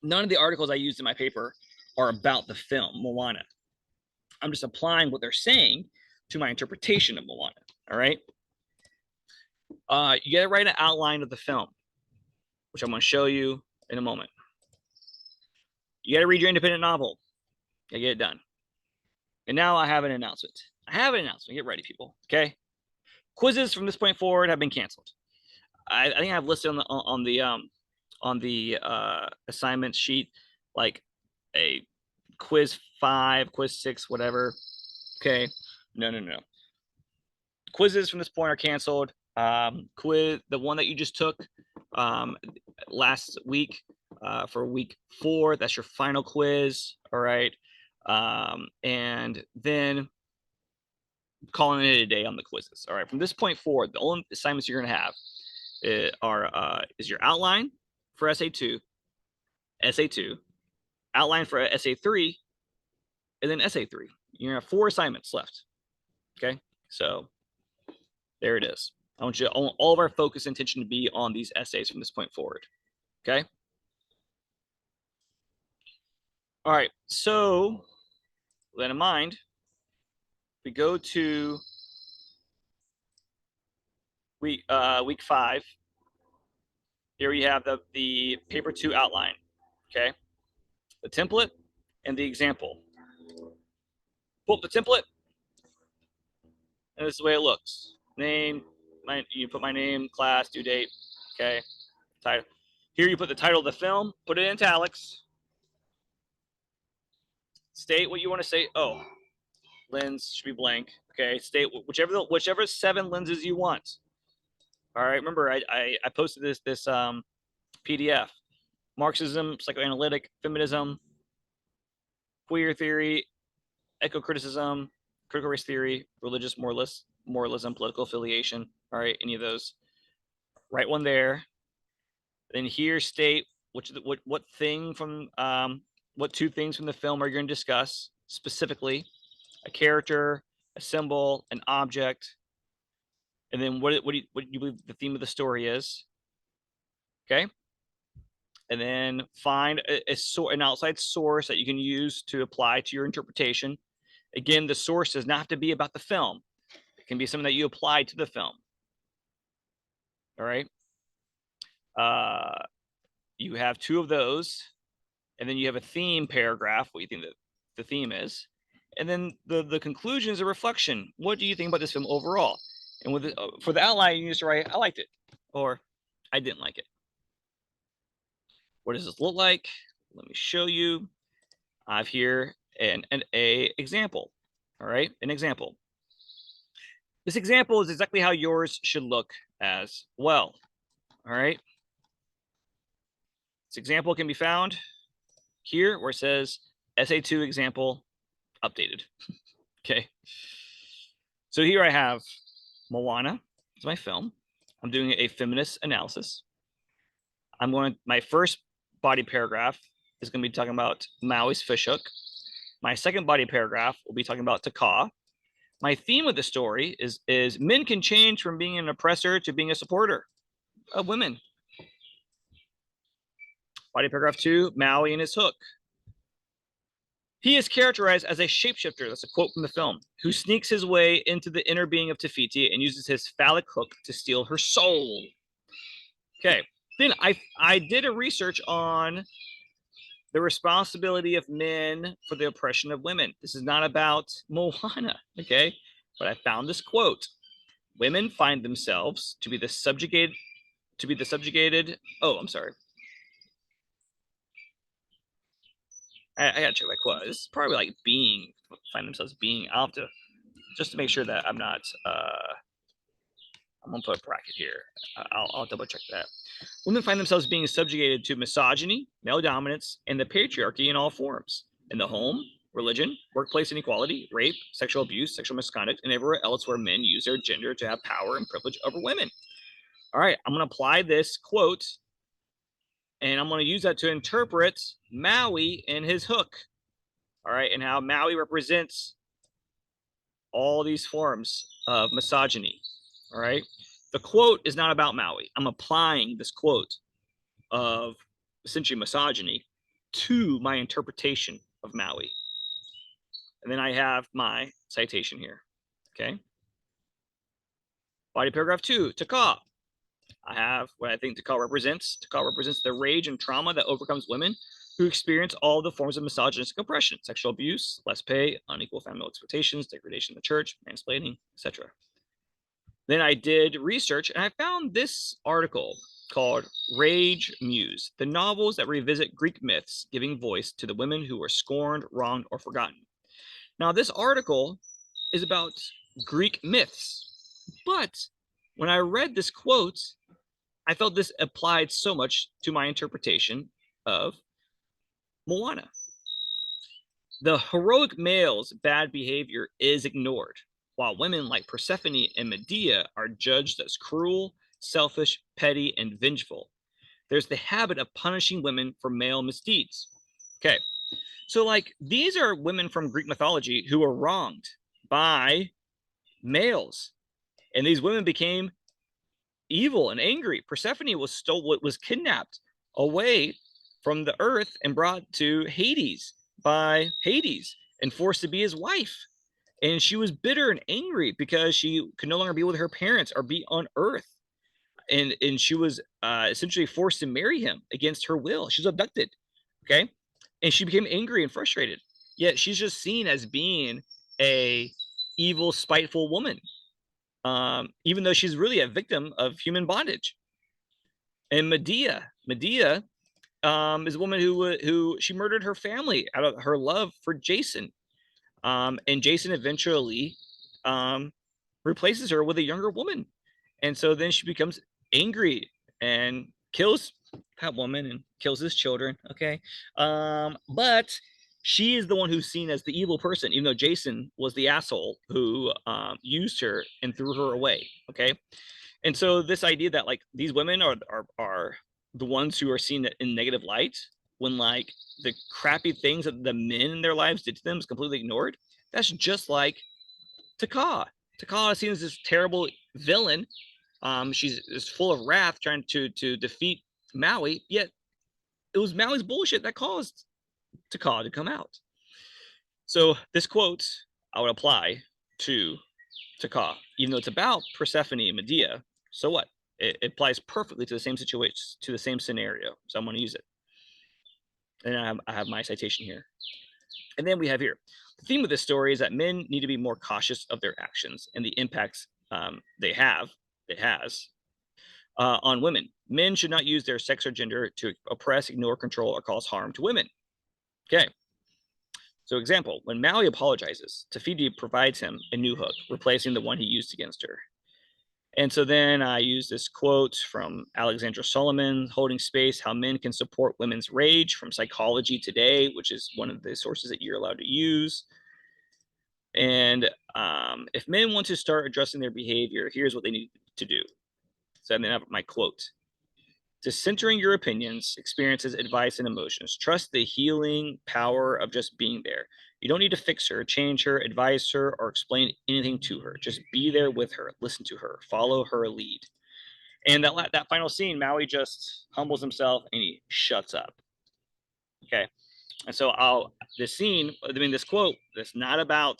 None of the articles I used in my paper are about the film Moana. I'm just applying what they're saying to my interpretation of Moana. All right. You got to write an outline of the film, which I'm going to show you in a moment. You got to read your independent novel. You get it done. And now I have an announcement. Get ready, people. Okay. Quizzes from this point forward have been canceled. I think I've listed on the assignment sheet like a quiz 5, quiz 6, whatever. Okay. No. Quizzes from this point are canceled. The one that you just took last week for week 4, that's your final quiz. All right. And then calling it a day on the quizzes. All right. From this point forward, the only assignments you're going to have is your outline for SA2, outline for SA3, and then SA3. You're going to have 4 assignments left. Okay. So there it is. I want all of our focus and attention to be on these essays from this point forward. Okay. All right. So with that in mind, we go to week 5. Here we have the paper 2 outline. Okay. The template and the example. Pull up the template, and this is the way it looks. Name, you put my name, class, due date. Okay. Title. Here you put the title of the film, put it in italics. State what you want to say. Oh, lens should be blank. Okay, state whichever 7 lenses you want. All right, remember I posted this PDF: Marxism, psychoanalytic, feminism, queer theory, eco-criticism, critical race theory, religious moralism, political affiliation. All right, any of those. Write one there. Then here state what thing from what 2 things from the film are you going to discuss specifically: a character, a symbol, an object, and then what do you believe the theme of the story is. Okay. And then find an outside source that you can use to apply to your interpretation. Again, the source does not have to be about the film. It can be something that you apply to the film. All right. You have 2 of those, and then you have a theme paragraph, what you think that the theme is, and then the conclusion is a reflection. What do you think about this film overall? And with for the outline, you just write, I liked it, or I didn't like it. What does this look like? Let me show you. I have here an example. All right, an example. This example is exactly how yours should look as well. All right. This example can be found here where it says SA2 example updated. Okay. So here I have Moana. It's my film. I'm doing a feminist analysis. My first body paragraph is going to be talking about Maui's fishhook. My second body paragraph will be talking about Taka. My theme of the story is men can change from being an oppressor to being a supporter of women. Body paragraph 2, Maui and his hook. He is characterized as a shapeshifter, that's a quote from the film, who sneaks his way into the inner being of Tafiti and uses his phallic hook to steal her soul. Okay, then I did a research on the responsibility of men for the oppression of women. This is not about Moana, okay? But I found this quote. Women find themselves to be the subjugated. Oh, I'm sorry. I gotta check my quote. This is probably like find themselves being. I'll have to just to make sure that I'm not. I'm gonna put a bracket here. I'll double check that. Women find themselves being subjugated to misogyny, male dominance, and the patriarchy in all forms. In the home, religion, workplace inequality, rape, sexual abuse, sexual misconduct, and everywhere else where men use their gender to have power and privilege over women. All right, I'm gonna apply this quote, and I'm gonna use that to interpret Maui and his hook. All right, and how Maui represents all these forms of misogyny. All right, the quote is not about Maui. I'm applying this quote of essentially misogyny to my interpretation of Maui. And then I have my citation here. Okay. Body paragraph 2, Taka. I have what I think Taka represents. Taka represents the rage and trauma that overcomes women who experience all the forms of misogynistic oppression, sexual abuse, less pay, unequal familial expectations, degradation in the church, mansplaining, etc. Then I did research and I found this article called Rage Muse, the novels that revisit Greek myths, giving voice to the women who were scorned, wronged, or forgotten. Now, this article is about Greek myths, but when I read this quote, I felt this applied so much to my interpretation of Moana. The heroic male's bad behavior is ignored, while women like Persephone and Medea are judged as cruel, selfish, petty, and vengeful. There's the habit of punishing women for male misdeeds. Okay, so like these are women from Greek mythology who were wronged by males, and these women became evil and angry. Persephone was kidnapped away from the earth and brought to Hades by Hades and forced to be his wife. And she was bitter and angry because she could no longer be with her parents or be on earth. And she was essentially forced to marry him against her will. She was abducted. Okay. And she became angry and frustrated. Yet she's just seen as being a evil, spiteful woman, even though she's really a victim of human bondage. And Medea is a woman who she murdered her family out of her love for Jason. And Jason eventually replaces her with a younger woman. And so then she becomes angry and kills that woman and kills his children. Okay. But she is the one who's seen as the evil person, even though Jason was the asshole who used her and threw her away. Okay. And so this idea that like these women are the ones who are seen in negative light when like the crappy things that the men in their lives did to them is completely ignored. That's just like Taka. Taka is seen as this terrible villain. She's full of wrath, trying to defeat Maui. Yet it was Maui's bullshit that caused Taka to come out. So this quote I would apply to Taka, even though it's about Persephone and Medea. So what? It applies perfectly to the same situation, to the same scenario. So I'm going to use it. And I have my citation here. And then we have here, the theme of this story is that men need to be more cautious of their actions and the impacts it has on women. Men should not use their sex or gender to oppress, ignore, control, or cause harm to women. Okay. So example, when Maui apologizes, Tafiti provides him a new hook, replacing the one he used against her. And so then I use this quote from Alexandra Solomon, Holding Space, How Men Can Support Women's Rage, from Psychology Today, which is one of the sources that you're allowed to use. And if men want to start addressing their behavior, here's what they need to do. So then I have my quote. To centering your opinions, experiences, advice, and emotions. Trust the healing power of just being there. You don't need to fix her, change her, advise her, or explain anything to her. Just be there with her, listen to her, follow her lead. And that final scene, Maui just humbles himself and he shuts up. Okay. And so this quote is not about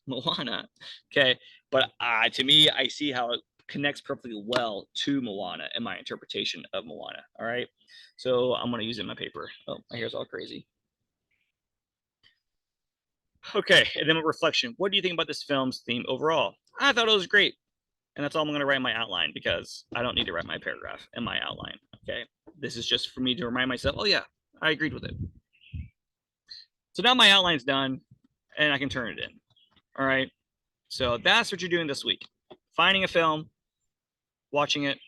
Moana. Okay. But to me, I see how it connects perfectly well to Moana and my interpretation of Moana. All right. So I'm going to use it in my paper. Oh, my hair's all crazy. Okay. And then a reflection. What do you think about this film's theme overall? I thought it was great. And that's all I'm going to write in my outline because I don't need to write my paragraph in my outline. Okay. This is just for me to remind myself, oh, yeah, I agreed with it. So now my outline's done and I can turn it in. All right. So that's what you're doing this week. Finding a film, watching it.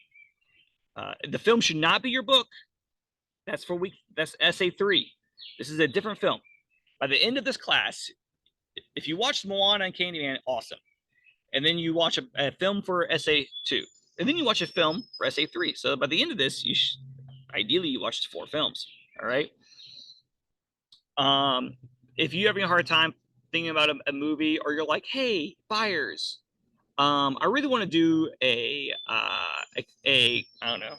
The film should not be your book. That's for week. That's essay 3. This is a different film. By the end of this class, if you watched Moana and Candyman, awesome. And then you watch a film for essay 2. And then you watch a film for essay 3. So by the end of this, ideally you watched 4 films. All right. If you're having a hard time thinking about a movie, or you're like, hey, buyers, I really want to do I don't know,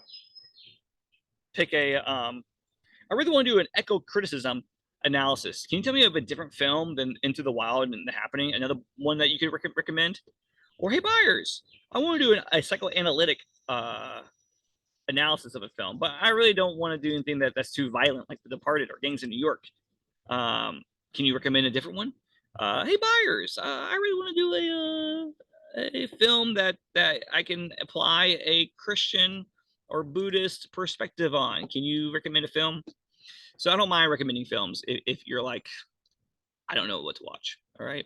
pick I really want to do an echo criticism analysis. Can you tell me of a different film than Into the Wild and The Happening? Another one that you could recommend? Or hey, buyers, I want to do a psychoanalytic analysis of a film, but I really don't want to do anything that's too violent, like The Departed or Gangs in New York. Can you recommend a different one? Hey, buyers, I really want to do a film that I can apply a Christian or Buddhist perspective on. Can you recommend a film? So I don't mind recommending films if you're like, I don't know what to watch. All right.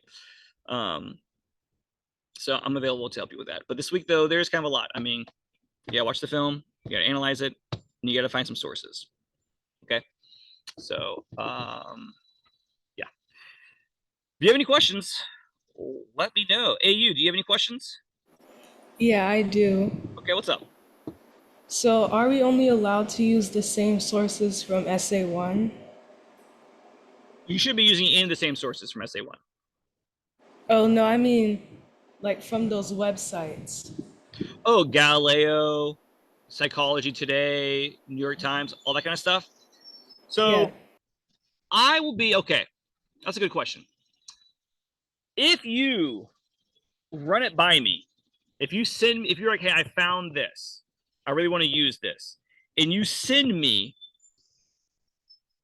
So I'm available to help you with that. But this week, though, there's kind of a lot. I mean, you gotta watch the film, you gotta analyze it, and you gotta find some sources. Okay. So yeah. If you have any questions, let me know. AU, do you have any questions? Yeah, I do. Okay, what's up? So, are we only allowed to use the same sources from Essay 1? You should be using any of the same sources from SA1. Oh, no, I mean, like from those websites. Oh, Galileo, Psychology Today, New York Times, all that kind of stuff. Yeah. So I will be okay. That's a good question. If you run it by me, if you're like, hey, I found this, I really want to use this, and you send me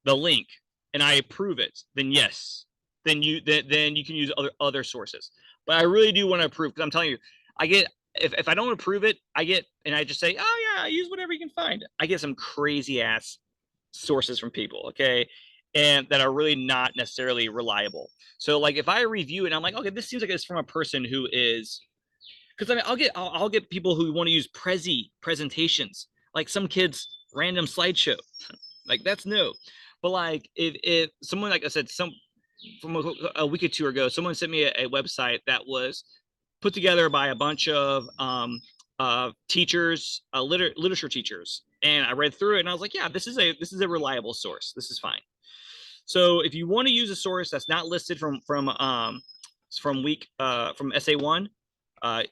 the link and I approve it, then yes, then you can use other sources. But I really do want to approve because I'm telling you, I get if I don't approve it, I just say, oh yeah, use whatever you can find. I get some crazy ass sources from people, okay, and that are really not necessarily reliable. So like if I review it and I'm like, okay, this seems like it's from a person who is, because I mean I'll get people who want to use presentations, like some kids random slideshow, like that's new. But like if someone, like I said, some from a week or two ago, someone sent me a website that was put together by a bunch of teachers, literature teachers, and I read through it and I was like, yeah, this is a reliable source. This is fine. So if you want to use a source that's not listed from SA1, uh,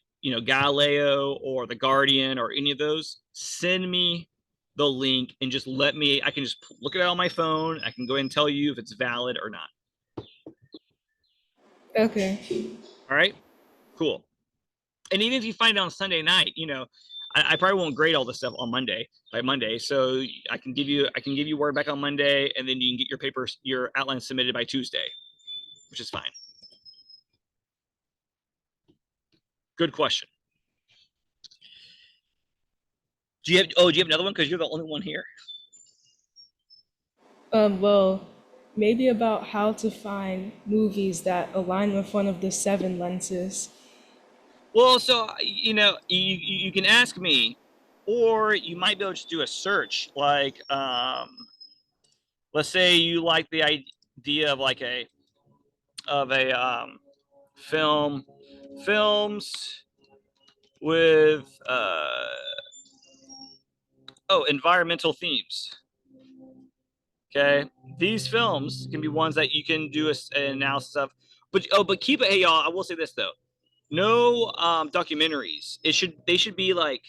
Galileo or the Guardian or any of those, send me the link and just I can just look at it on my phone. I can go ahead and tell you if it's valid or not. Okay. All right, cool. And even if you find it on Sunday night, I probably won't grade all this stuff on by Monday. So I can give you word back on Monday, and then you can get your outline submitted by Tuesday, which is fine. Good question. Do you have another one? Because you're the only one here. Well, maybe about how to find movies that align with one of the 7 lenses. Well, so you can ask me, or you might be able to just do a search. Like, let's say you like the idea of like a film films with environmental themes. Okay, these films can be ones that you can do an analysis of. But keep it. Hey y'all, I will say this though: no documentaries. They should be like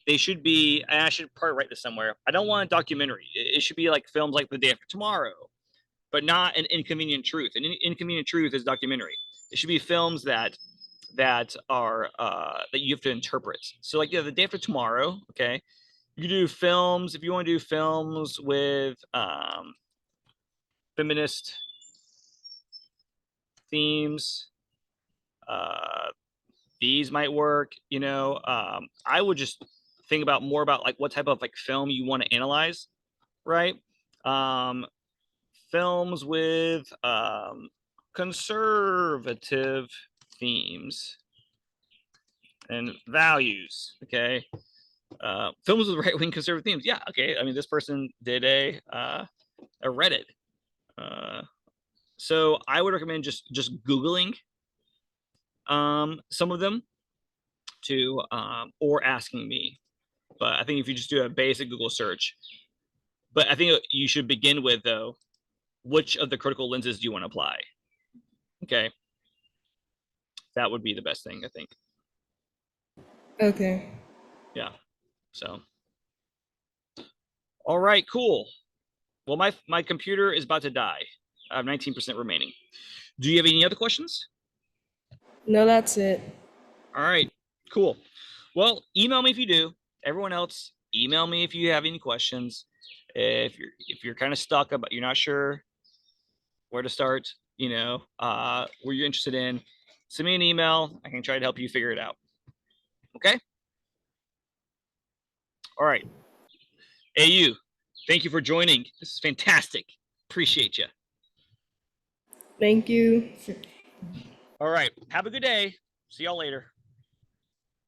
they should be. And I should probably write this somewhere. I don't want a documentary. It should be like films like The Day After Tomorrow, but not an Inconvenient Truth. An Inconvenient Truth is a documentary. It should be films that that are that you have to interpret. So like the day after tomorrow, okay, you do films if you want to do films with feminist themes. Uh, these might work. I would just think about more about like what type of like film you want to analyze, right? Um, films with conservative themes and values. Okay, films with right wing conservative themes. Yeah, okay. I mean, this person did a Reddit. So I would recommend just googling some of them to or asking me. But I think if you just do a basic Google search, but I think you should begin with though, which of the critical lenses do you want to apply? Okay, that would be the best thing I think. Okay. Yeah. So, all right, cool. Well, my computer is about to die. I have 19% remaining. Do you have any other questions? No, that's it. All right, cool. Well, email me if you do. Everyone else, email me if you have any questions. If you're kind of stuck about you're not sure where to start, where you're interested in, send me an email. I can try to help you figure it out. Okay. All right. AU, thank you for joining. This is fantastic. Appreciate you. Thank you. All right. Have a good day. See y'all later.